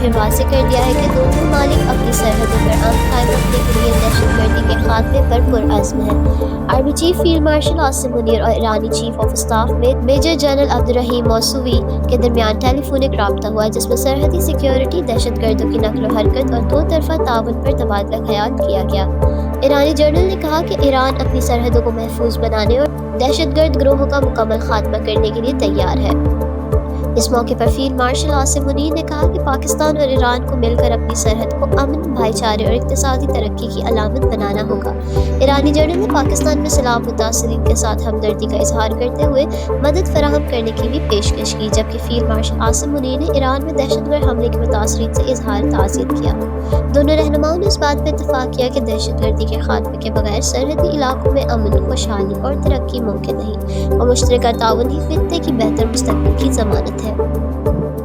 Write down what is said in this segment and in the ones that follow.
پھر واضح کر دیا ہے کہ دونوں ممالک اپنی سرحدوں پر امن قائم رکھنے کے لیے دہشت گردی کے خاتمے پر پرعزم ہیں۔ Army chief field marshal Asim Munir اور ایرانی chief of staff major general Abdolrahim Mousavi کے درمیان ٹیلی فونک رابطہ ہوا، جس میں سرحدی سیکیورٹی، دہشت گردوں کی نقل و حرکت اور دو طرفہ تعاون پر تبادلہ خیال کیا گیا۔ ایرانی جنرل نے کہا کہ ایران اپنی سرحدوں کو محفوظ بنانے اور دہشت گرد گروہوں کا مکمل خاتمہ کرنے کے لیے تیار ہے۔ اس موقع پر فیلڈ مارشل عاصم منیر نے کہا کہ پاکستان اور ایران کو مل کر اپنی سرحد کو امن، بھائی چارے اور اقتصادی ترقی کی علامت بنانا ہوگا۔ ایرانی جنرل نے پاکستان میں سیلاب متاثرین کے ساتھ ہمدردی کا اظہار کرتے ہوئے مدد فراہم کرنے کی بھی پیشکش کی، جبکہ فیلڈ مارشل عاصم منیر نے ایران میں دہشت گرد حملے کے متاثرین سے اظہار تعزیت کیا۔ دونوں رہنماؤں نے اس بات پر اتفاق کیا کہ دہشت گردی کے خاتمے کے بغیر سرحدی علاقوں میں امن، خوشحالی اور ترقی ممکن نہیں، اور مشترکہ تعاون ہی خطے کی بہتر مستقبل کی ضمانت ہے۔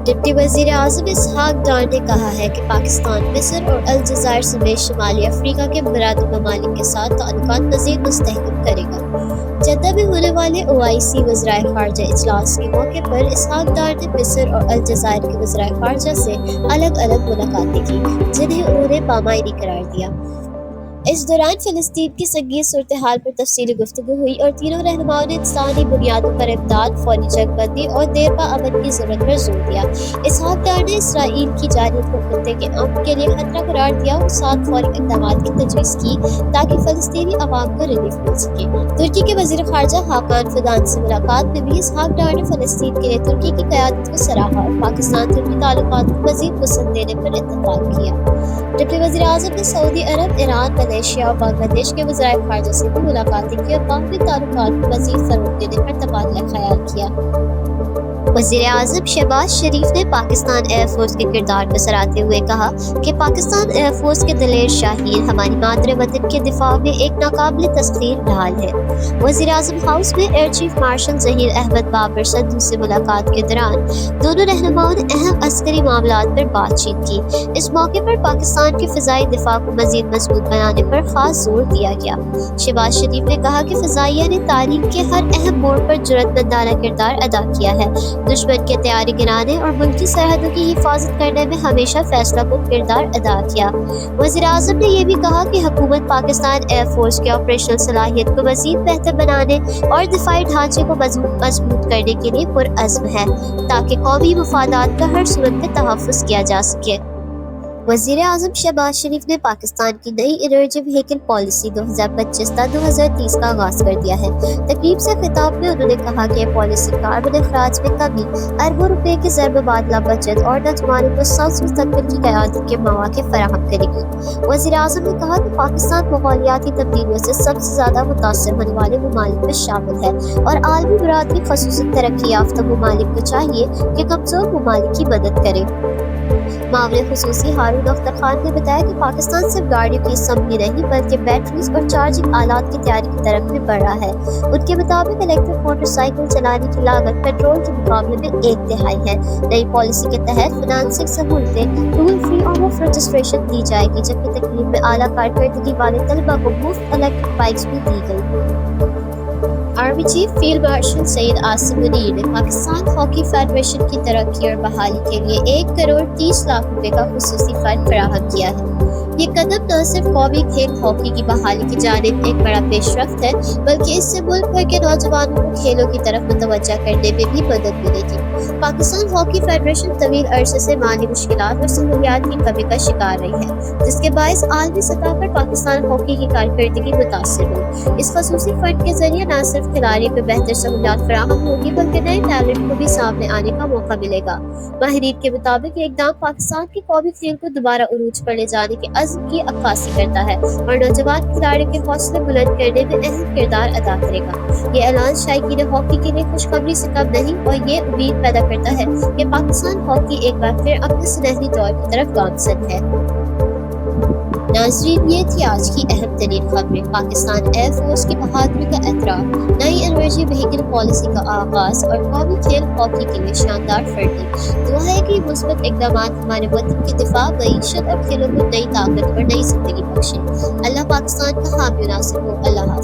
ڈپٹی وزیر اعظم اسحاق ڈار نے کہا ہے کہ پاکستان مصر اور الجزائر سمیت شمالی افریقہ کے برادر ممالک کے ساتھ تعلقات مزید مستحکم کرے گا۔ جدہ میں ہونے والے OIC وزرائے خارجہ اجلاس کے موقع پر اسحاق ڈار نے مصر اور الجزائر کے وزرائے خارجہ سے الگ الگ ملاقاتیں کی، جنہیں انہوں نے پامائنی قرار دیا۔ اس دوران فلسطین کی سنگین صورتحال پر تفصیلی گفتگو ہوئی اور تینوں رہنماؤں نے انسانی بنیادوں پر امداد، فوری جنگ بندی اور دیرپا امن کی ضرورت پر زور دیا۔ اسحاق ڈار نے اسرائیل کی جانب کو خطے کے امن کے لیے خطرہ قرار دیا اور ساتھ فوری اقدامات کی تجویز کی تاکہ فلسطینی عوام کو ریلیف مل سکے۔ ترکی کے وزیر خارجہ حاکان فیدان سے ملاقات میں بھی اسحاق ڈار نے فلسطین کے لیے ترکی کی قیادت کو سراہا اور پاکستان ترکی تعلقات کو مزید وسعت دینے پر اتفاق کیا۔ ڈپٹی وزیر اعظم نے سعودی عرب، ایران، ملیشیا اور بنگلہ دیش کے وزرائے خارجہ سے بھی ملاقاتیں کی اور باہمی تعلقات کو مزید فروغ دینے پر تبادلہ خیال کیا۔ وزیر اعظم شہباز شریف نے پاکستان ایئر فورس کے کردار کو سراہتے ہوئے کہا کہ پاکستان ایئر فورس کے دلیر شاہین ہماری مادر وطن کے دفاع میں ایک ناقابل تسخیر ڈھال ہے۔ وزیر اعظم ہاؤس میں air chief marshal Zaheer Ahmed Babar Sidhu سے ملاقات کے دوران دونوں رہنماؤں نے اہم عسکری معاملات پر بات چیت کی۔ اس موقع پر پاکستان کے فضائی دفاع کو مزید مضبوط بنانے پر خاص زور دیا گیا۔ شہباز شریف نے کہا کہ فضائیہ نے تاریخ کے ہر اہم موڑ پر جرأتمندانہ کردار ادا کیا ہے، دشمن کے طیارے گرانے اور ملکی سرحدوں کی حفاظت کرنے میں ہمیشہ فیصلہ کن کردار ادا کیا۔ وزیر اعظم نے یہ بھی کہا کہ حکومت پاکستان ایئر فورس کی آپریشنل صلاحیت کو مزید بہتر بنانے اور دفاعی ڈھانچے کو مضبوط کرنے کے لیے پرعزم ہے تاکہ قومی مفادات کا ہر صورت میں تحفظ کیا جا سکے۔ وزیر اعظم شہباز شریف نے پاکستان کی نئی انرجی وہیکل پالیسی 2025 تا 2030 کا آغاز کر دیا ہے۔ تقریب سے خطاب میں انہوں نے کہا کہ یہ پالیسی کاربن اخراج میں کمی، اربوں روپے کی ضرب مبادلہ بچت اور نوجوانوں کو سبز مستقبل کی قیادت کے مواقع فراہم کرے گی۔ وزیر اعظم نے کہا کہ پاکستان ماحولیاتی تبدیلیوں سے سب سے زیادہ متاثر ہونے والے ممالک میں شامل ہے اور عالمی برادری خصوصاً ترقی یافتہ ممالک کو چاہیے کہ کمزور ممالک کی مدد کرے۔ معاون خصوصی ہارون اختر خان نے بتایا کہ پاکستان صرف گاڑیوں کی اسمبلی نہیں بلکہ بیٹریز اور چارجنگ آلات کی تیاری کی طرف بھی بڑھ رہا ہے۔ ان کے مطابق الیکٹرک موٹر سائیکل چلانے کی لاگت پیٹرول کے مقابلے میں 1/3 ہے۔ نئی پالیسی کے تحت فنانسنگ سہولتیں، ٹول فری اور مفت رجسٹریشن دی جائے گی، جبکہ تقریب میں اعلیٰ کارکردگی والے طلبہ کو مفت الیکٹرک بائکس بھی دی گئی۔ Army chief field martial Syed Asim Munir نے پاکستان ہاکی فیڈریشن کی ترقی اور بحالی کے لیے 1,30,00,000 روپے کا خصوصی فنڈ فراہم کیا ہے۔ یہ قدم نہ صرف قومی کھیل ہاکی کی بحالی کی جانب ایک بڑا پیش رفت ہے بلکہ اس سے ملک بھر کے نوجوانوں کو کھیلوں کی طرف متوجہ کرنے میں بھی مدد ملے گی۔ پاکستان ہاکی فیڈریشن طویل عرصے سے مالی مشکلات اور سہولیات کی کمی کا شکار رہی ہے، جس کے باعث عالمی سطح پر پاکستان ہاکی کی کارکردگی متاثر ہوئی۔ اس خصوصی فنڈ کے ذریعے نہ صرف کھلاڑیوں کو بہتر سہولیات فراہم ہوگی بلکہ نئے ٹیلنٹ کو بھی سامنے آنے کا موقع ملے گا۔ ماہرین کے مطابق یہ اقدام پاکستان کے قومی کھیل کو دوبارہ عروج پر لے جانے کے عزم کی عکاسی کرتا ہے اور نوجوان کھلاڑیوں کے حوصلے بلند کرنے میں اہم کردار ادا کرے گا۔ یہ اعلان شائقین ہاکی کے لیے خوشخبری سے کم نہیں اور یہ امید پیدا کرتا ہے کہ پاکستان ہاکی ایک بار پھر اپنے سنہری دور کی طرف گامزن ہے۔ ناظرین، یہ تھی آج کی اہم ترین خبریں۔ پاکستان ایئر فورس کی بہادری کا اعتراف، نئی انرجی وہیکل پالیسی کا آغاز اور قومی کھیل ہاکی کے لیے شاندار فنڈنگ۔ دعا ہے کہ مثبت اقدامات ہمارے وطن کی دفاع، معیشت اور کھیلوں کو نئی طاقت اور نئی زندگی بخشیں۔ اللہ پاکستان کا حامی و ناصر ہو۔ اللہ حافظ۔